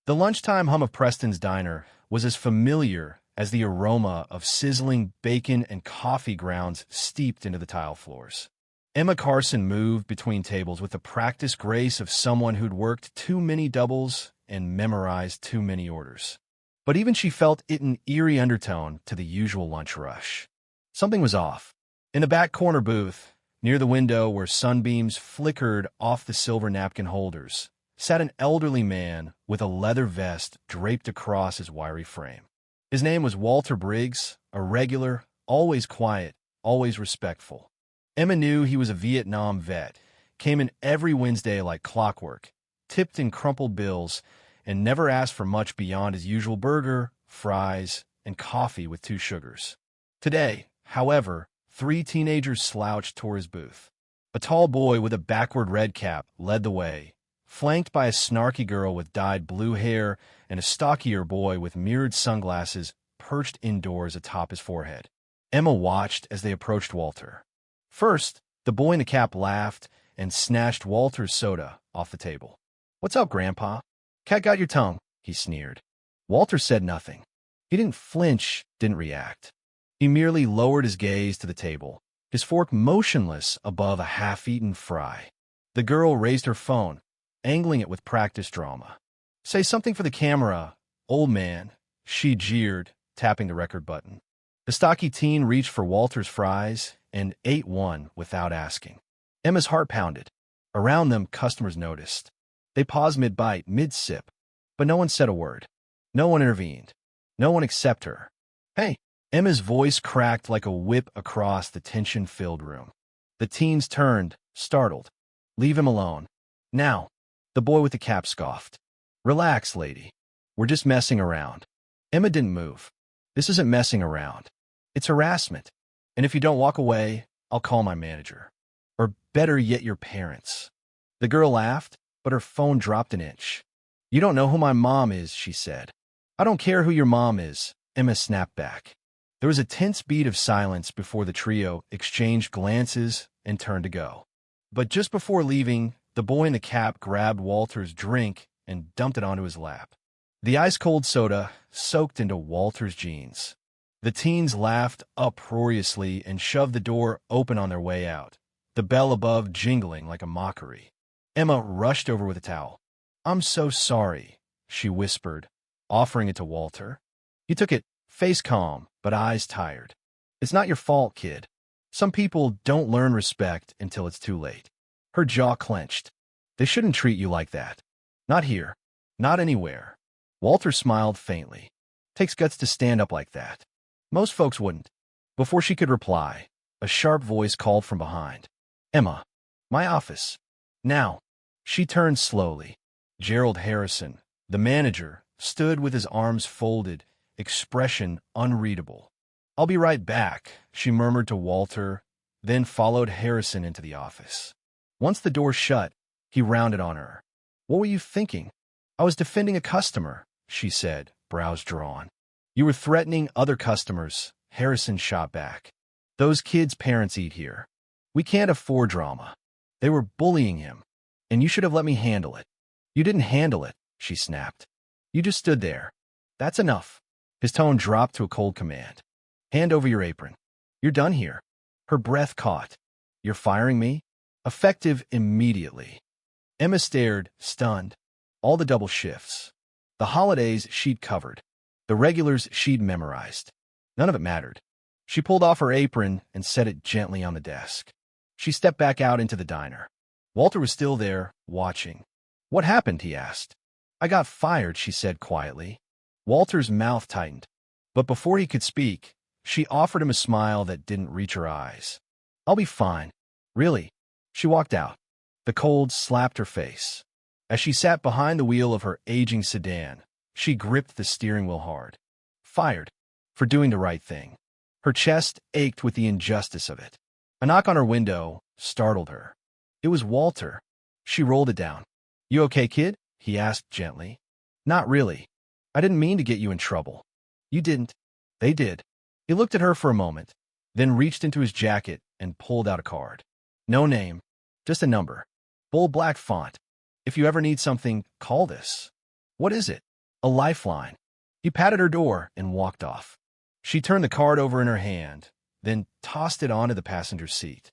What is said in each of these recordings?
The lunchtime hum of Preston's diner was as familiar as the aroma of sizzling bacon and coffee grounds steeped into the tile floors. Emma Carson moved between tables with the practiced grace of someone who'd worked too many doubles and memorized too many orders. But even she felt it an eerie undertone to the usual lunch rush. Something was off. In the back corner booth, near the window where sunbeams flickered off the silver napkin holders, sat an elderly man with a leather vest draped across his wiry frame. His name was Walter Briggs, a regular, always quiet, always respectful. Emma knew he was a Vietnam vet, came in every Wednesday like clockwork, tipped in crumpled bills, and never asked for much beyond his usual burger, fries, and coffee with 2 sugars. Today, however, 3 teenagers slouched toward his booth. A tall boy with a backward red cap led the way, flanked by a snarky girl with dyed blue hair and a stockier boy with mirrored sunglasses perched indoors atop his forehead. Emma watched as they approached Walter. First, the boy in the cap laughed and snatched Walter's soda off the table. "What's up, Grandpa? Cat got your tongue," he sneered. Walter said nothing. He didn't flinch, didn't react. He merely lowered his gaze to the table, his fork motionless above a half-eaten fry. The girl raised her phone, angling it with practice drama. "Say something for the camera, old man," she jeered, tapping the record button. The stocky teen reached for Walter's fries and ate one without asking. Emma's heart pounded. Around them, customers noticed. They paused mid-bite, mid-sip, but no one said a word. No one intervened. No one except her. "Hey!" Emma's voice cracked like a whip across the tension-filled room. The teens turned, startled. "Leave him alone. Now." The boy with the cap scoffed. "Relax, lady. We're just messing around." Emma didn't move. "This isn't messing around. It's harassment. And if you don't walk away, I'll call my manager. Or better yet, your parents." The girl laughed, but her phone dropped an inch. "You don't know who my mom is," she said. "I don't care who your mom is," Emma snapped back. There was a tense beat of silence before the trio exchanged glances and turned to go. But just before leaving, the boy in the cap grabbed Walter's drink and dumped it onto his lap. The ice-cold soda soaked into Walter's jeans. The teens laughed uproariously and shoved the door open on their way out, the bell above jingling like a mockery. Emma rushed over with a towel. "I'm so sorry," she whispered, offering it to Walter. He took it, face calm, but eyes tired. "It's not your fault, kid. Some people don't learn respect until it's too late." Her jaw clenched. "They shouldn't treat you like that. Not here. Not anywhere." Walter smiled faintly. "Takes guts to stand up like that. Most folks wouldn't." Before she could reply, a sharp voice called from behind. "Emma, my office. Now." She turned slowly. Gerald Harrison, the manager, stood with his arms folded, expression unreadable. "I'll be right back," she murmured to Walter, then followed Harrison into the office. Once the door shut, he rounded on her. "What were you thinking?" "I was defending a customer," she said, brows drawn. "You were threatening other customers," Harrison shot back. "Those kids' parents eat here. We can't afford drama. They were bullying him, and you should have let me handle it." "You didn't handle it," she snapped. "You just stood there. That's enough." His tone dropped to a cold command. "Hand over your apron. You're done here." Her breath caught. "You're firing me?" "Effective immediately." Emma stared, stunned. All the double shifts. The holidays she'd covered. The regulars she'd memorized. None of it mattered. She pulled off her apron and set it gently on the desk. She stepped back out into the diner. Walter was still there, watching. "What happened?" he asked. "I got fired," she said quietly. Walter's mouth tightened. But before he could speak, she offered him a smile that didn't reach her eyes. "I'll be fine. Really." She walked out. The cold slapped her face. As she sat behind the wheel of her aging sedan, she gripped the steering wheel hard. Fired. For doing the right thing. Her chest ached with the injustice of it. A knock on her window startled her. It was Walter. She rolled it down. "You okay, kid?" he asked gently. "Not really. I didn't mean to get you in trouble." "You didn't." "They did." He looked at her for a moment, then reached into his jacket and pulled out a card. No name, just a number. Bold black font. "If you ever need something, call this." "What is it?" A lifeline. He patted her door and walked off. She turned the card over in her hand, then tossed it onto the passenger seat.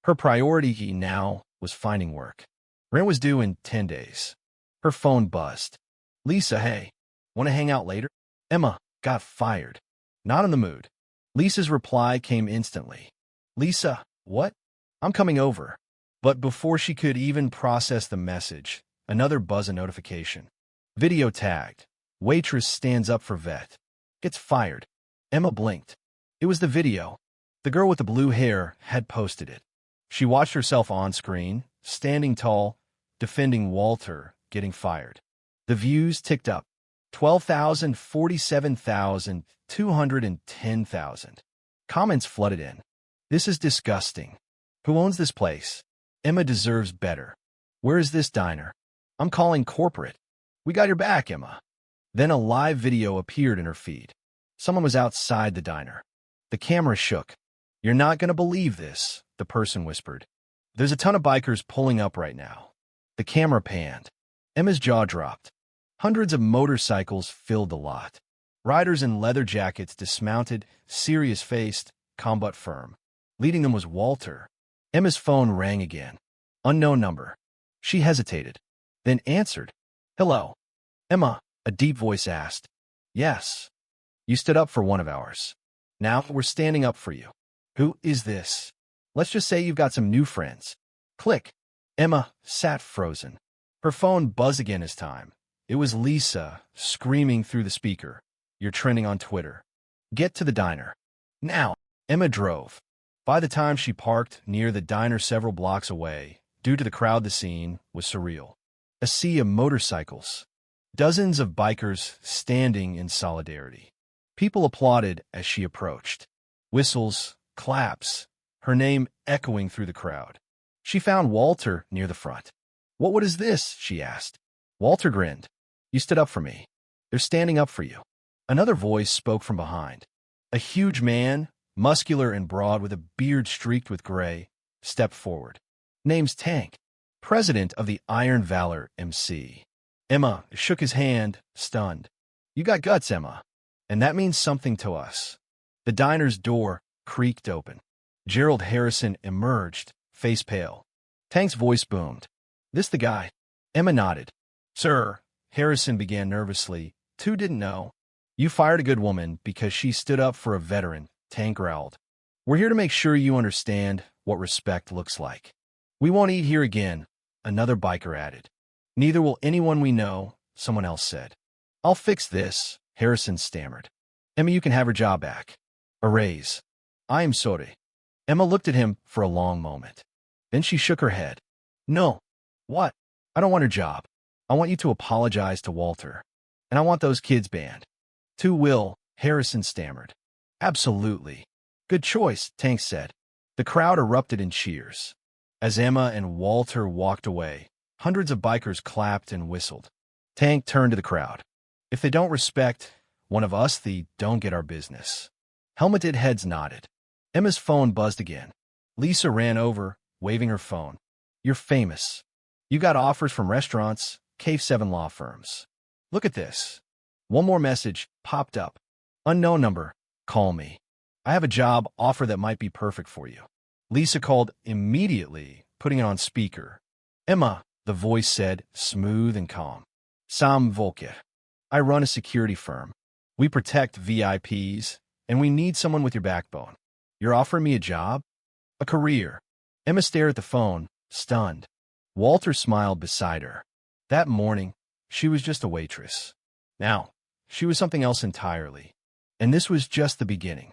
Her priority now was finding work. Rent was due in 10 days. Her phone buzzed. Lisa, hey, want to hang out later? Emma got fired. Not in the mood. Lisa's reply came instantly. Lisa, what? I'm coming over. But before she could even process the message, another buzz notification. Video tagged. Waitress stands up for vet. Gets fired. Emma blinked. It was the video. The girl with the blue hair had posted it. She watched herself on screen, standing tall, defending Walter, getting fired. The views ticked up. 12,000, 47,000, 210,000. Comments flooded in. This is disgusting. Who owns this place? Emma deserves better. Where is this diner? I'm calling corporate. We got your back, Emma. Then a live video appeared in her feed. Someone was outside the diner. The camera shook. You're not going to believe this, the person whispered. There's a ton of bikers pulling up right now. The camera panned. Emma's jaw dropped. Hundreds of motorcycles filled the lot. Riders in leather jackets dismounted, serious-faced, combat firm. Leading them was Walter. Emma's phone rang again. Unknown number. She hesitated, then answered. Hello. Emma, a deep voice asked. Yes. You stood up for one of ours. Now we're standing up for you. Who is this? Let's just say you've got some new friends. Click. Emma sat frozen. Her phone buzzed again this time. It was Lisa, screaming through the speaker. You're trending on Twitter. Get to the diner. Now. Emma drove. By the time she parked near the diner several blocks away, due to the crowd, the scene was surreal. A sea of motorcycles. Dozens of bikers standing in solidarity. People applauded as she approached. Whistles, claps, her name echoing through the crowd. She found Walter near the front. What is this? She asked. Walter grinned. You stood up for me. They're standing up for you. Another voice spoke from behind. A huge man, muscular and broad with a beard streaked with gray, stepped forward. Name's Tank, president of the Iron Valor MC. Emma shook his hand, stunned. You got guts, Emma. And that means something to us. The diner's door creaked open. Gerald Harrison emerged, face pale. Tank's voice boomed. This the guy? Emma nodded. Sir, Harrison began nervously. Two didn't know. You fired a good woman because she stood up for a veteran, Tank growled. We're here to make sure you understand what respect looks like. We won't eat here again, another biker added. Neither will anyone we know, someone else said. I'll fix this, Harrison stammered. Emma, you can have her job back. A raise. I am sorry. Emma looked at him for a long moment. Then she shook her head. No. What? I don't want her job. I want you to apologize to Walter. And I want those kids banned. Two will, Harrison stammered. Absolutely. Good choice, Tank said. The crowd erupted in cheers. As Emma and Walter walked away, hundreds of bikers clapped and whistled. Tank turned to the crowd. If they don't respect one of us, they don't get our business. Helmeted heads nodded. Emma's phone buzzed again. Lisa ran over, waving her phone. You're famous. You got offers from restaurants, Cave 7 law firms. Look at this. One more message popped up. Unknown number. Call me. I have a job offer that might be perfect for you. Lisa called immediately, putting it on speaker. Emma, the voice said, smooth and calm. Sam Volker. I run a security firm. We protect VIPs, and we need someone with your backbone. You're offering me a job? A career. Emma stared at the phone, stunned. Walter smiled beside her. That morning, she was just a waitress. Now, she was something else entirely. And this was just the beginning.